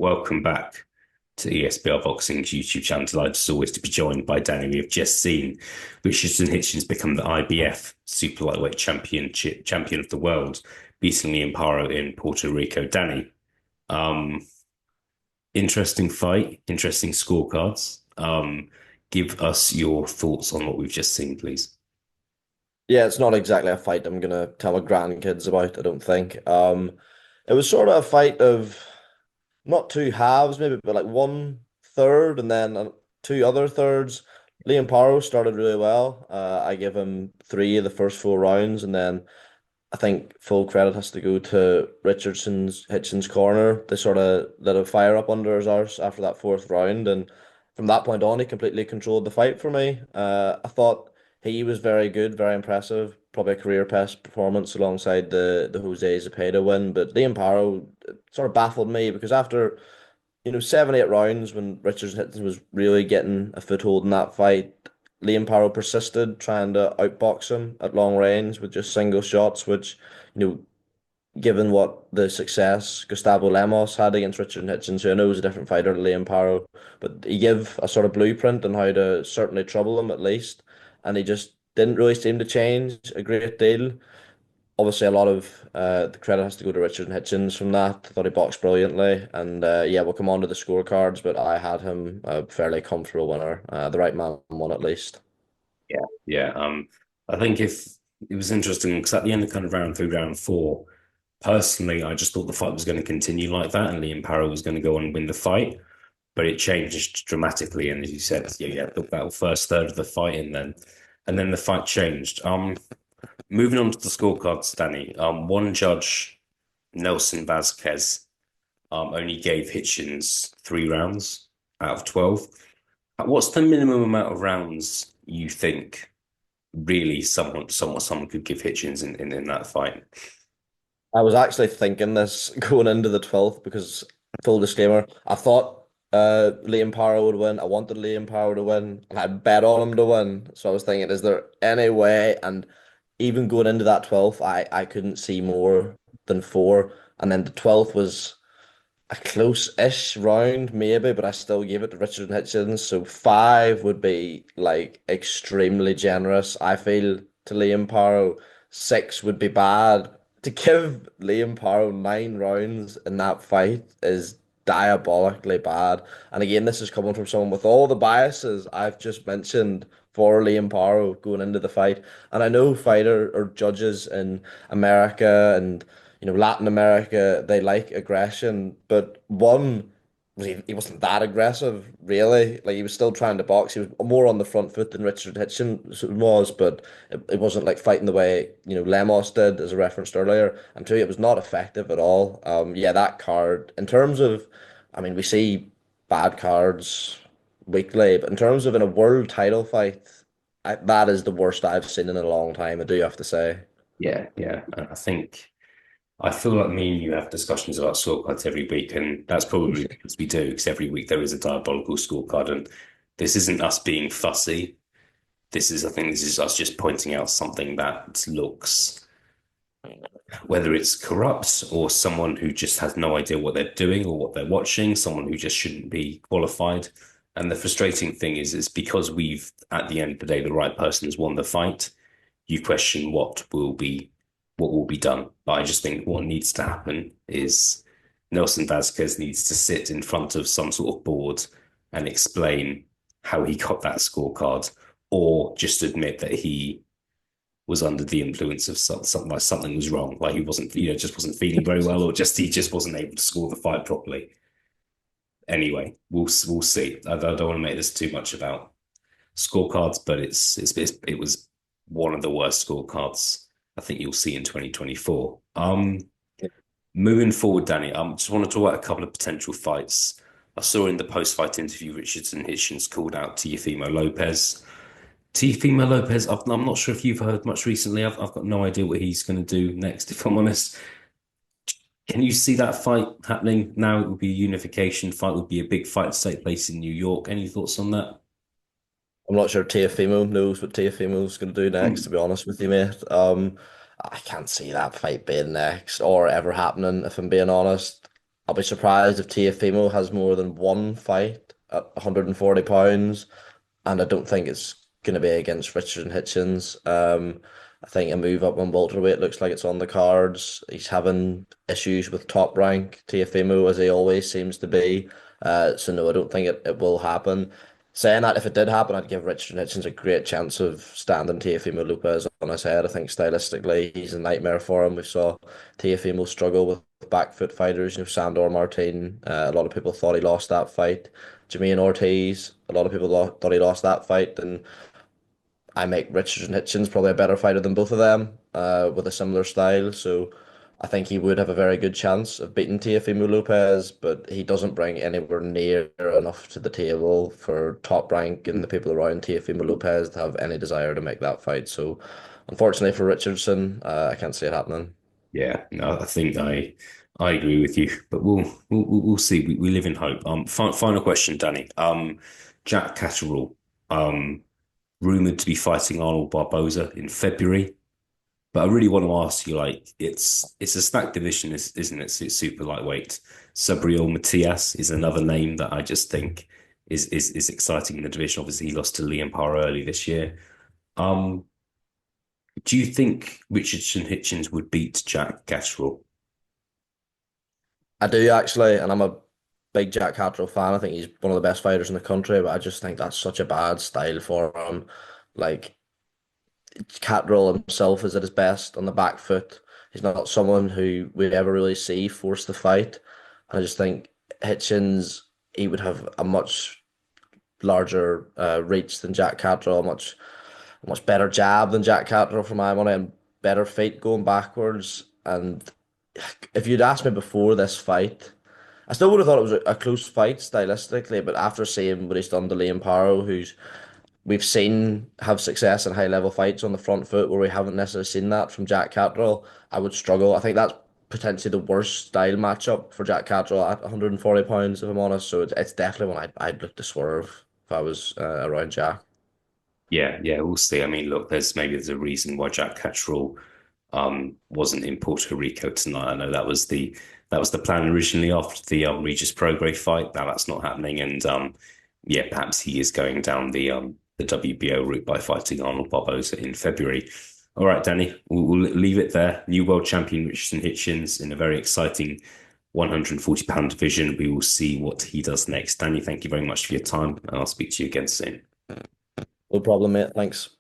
Welcome back to ESBR Boxing's YouTube channel. Delighted as always to be joined by Danny. We have just seen Richardson Hitchins become the IBF super lightweight champion of the world, beating Liam PARO in Puerto Rico. Danny, um, interesting fight, interesting scorecards. Give us your thoughts on what we've just seen, please. Yeah, it's not exactly a fight I'm gonna tell my grandkids about, I don't think. It was sort of a fight of not two halves, maybe, but like one third and then two other thirds. Liam Paro started really well. I give him three of the first four rounds, and then I think full credit has to go to Richardson's Hitchins corner. They sort of lit a fire up under his arse after that fourth round, and from that point on, he completely controlled the fight for me. I thought he was very good, very impressive, probably a career best performance alongside the Jose Zepeda win. But Liam Paro sort of baffled me because after 7, 8 rounds when Richardson was really getting a foothold in that fight, Liam Paro persisted trying to outbox him at long range with just single shots, which, you know, given what the success Gustavo Lemos had against Richard Hitchens, who I know is a different fighter to Liam Paro, but he gave a sort of blueprint on how to certainly trouble him at least, and he just didn't really seem to change a great deal. Obviously, a lot of the credit has to go to Richard Hitchens from that. I thought he boxed brilliantly, and yeah, we'll come on to the scorecards, but I had him a fairly comfortable winner. The right man won at least. Yeah, yeah. I think if it was interesting because at the end of kind of round three, round four, personally, I just thought the fight was going to continue like that, and Liam Parrow was going to go on and win the fight. But it changed dramatically, and as you said, yeah, that first third of the fight, and then the fight changed. Moving on to the scorecards, Danny. One judge, Nelson Vasquez, only gave Hitchins 3 rounds out of 12. What's the minimum amount of rounds you think really someone could give Hitchins in that fight? I was actually thinking this going into the 12th because, full disclaimer, I thought Liam Paro would win. I wanted Liam Paro to win, and I bet on him to win. So I was thinking, is there any way? And even going into that 12th, I couldn't see more than four. And then the 12th was a close-ish round, maybe, but I still gave it to Richard Hitchens. So five would be like extremely generous. I feel to Liam Paro, six would be bad. To give Liam Paro 9 rounds in that fight is diabolically bad. And again, this is coming from someone with all the biases I've just mentioned for Liam Paro going into the fight. And I know fighter or judges in America and Latin America, they like aggression, but one was he wasn't that aggressive, really. Like he was still trying to box. He was more on the front foot than Richard Hitchens was, but it wasn't like fighting the way, Lemos did, as I referenced earlier. And two, it was not effective at all. Yeah, that card, in terms of, I mean, we see bad cards weekly, but in terms of in a world title fight, that is the worst I've seen in a long time, I do have to say. Yeah, yeah. I feel like me and you have discussions about scorecards every week, and that's probably because we do, because every week there is a diabolical scorecard, and this isn't us being fussy. I think this is us just pointing out something that looks, whether it's corrupt or someone who just has no idea what they're doing or what they're watching, someone who just shouldn't be qualified. And the frustrating thing is because at the end of the day, the right person has won the fight, you question what will be done. But I just think what needs to happen is Nelson Vasquez needs to sit in front of some sort of board and explain how he got that scorecard, or just admit that he was under the influence of something, like something was wrong, like he wasn't, just wasn't feeling very well, or just he just wasn't able to score the fight properly. Anyway, we'll see. I don't want to make this too much about scorecards, but it was one of the worst scorecards I think you'll see in 2024. Moving forward, Danny, just want to talk about a couple of potential fights. I saw in the post-fight interview, Richardson Hitchins called out Teofimo Lopez. Teofimo Lopez, I'm not sure if you've heard much recently. I've got no idea what he's going to do next, if I'm honest. Can you see that fight happening now? It would be a unification fight, would be a big fight to take place in New York. Any thoughts on that? I'm not sure Teofimo knows what Teofimo's going to do next, to Hmm. be honest with you, mate. I can't see that fight being next or ever happening, if I'm being honest. I'll be surprised if Tiafimo has more than one fight at 140 pounds, and I don't think it's going to be against Richard and Hitchins. I think a move up on welterweight looks like it's on the cards. He's having issues with top rank Tiafimo as he always seems to be. So no, I don't think it will happen. Saying that, if it did happen, I'd give Richard Hitchens a great chance of standing Teofimo Lopez on his head. I think stylistically, he's a nightmare for him. We saw Teofimo struggle with back foot fighters, Sandor Martin. A lot of people thought he lost that fight. Jermaine Ortiz, a lot of people thought he lost that fight. And I make Richard and Hitchens probably a better fighter than both of them, with a similar style. So I think he would have a very good chance of beating Teofimo Lopez, but he doesn't bring anywhere near enough to the table for top rank and the people around Teofimo Lopez to have any desire to make that fight. So unfortunately for Richardson, I can't see it happening. Yeah, no, I think I agree with you, but we'll see. We live in hope. Final question, Danny. Jack Catterall, rumored to be fighting Arnold Barboza in February. But I really want to ask you, like, it's a stacked division, isn't it? It's super lightweight. Subriel Matias is another name that I just think is exciting in the division. Obviously, he lost to Liam Parr early this year. Um, do you think Richardson Hitchins would beat Jack Catterall? I do actually, and I'm a big Jack Catterall fan. I think he's one of the best fighters in the country, but I just think that's such a bad style for him. Like, Catterall himself is at his best on the back foot. He's not someone who we'd ever really see force the fight. I just think Hitchins, he would have a much larger reach than Jack Catterall, a much better jab than Jack Catterall for my money, and better feet going backwards. And if you'd asked me before this fight, I still would have thought it was a close fight stylistically, but after seeing what he's done to Liam Paro, who's we've seen have success in high level fights on the front foot where we haven't necessarily seen that from Jack Catterall, I would struggle. I think that's potentially the worst style matchup for Jack Catterall at 140 pounds, if I'm honest. So it's definitely one I'd look to swerve if I was around Jack. Yeah, we'll see. I mean, look, there's a reason why Jack Catterall wasn't in Puerto Rico tonight. I know that was the plan originally after the Regis Prograis fight. Now that's not happening, and yeah, perhaps he is going down the WBO route by fighting Arnold Barboza in February. All right, Danny, we'll leave it there. New world champion Richardson Hitchins in a very exciting 140-pound division. We will see what he does next. Danny, thank you very much for your time, and I'll speak to you again soon. No problem, mate. Thanks.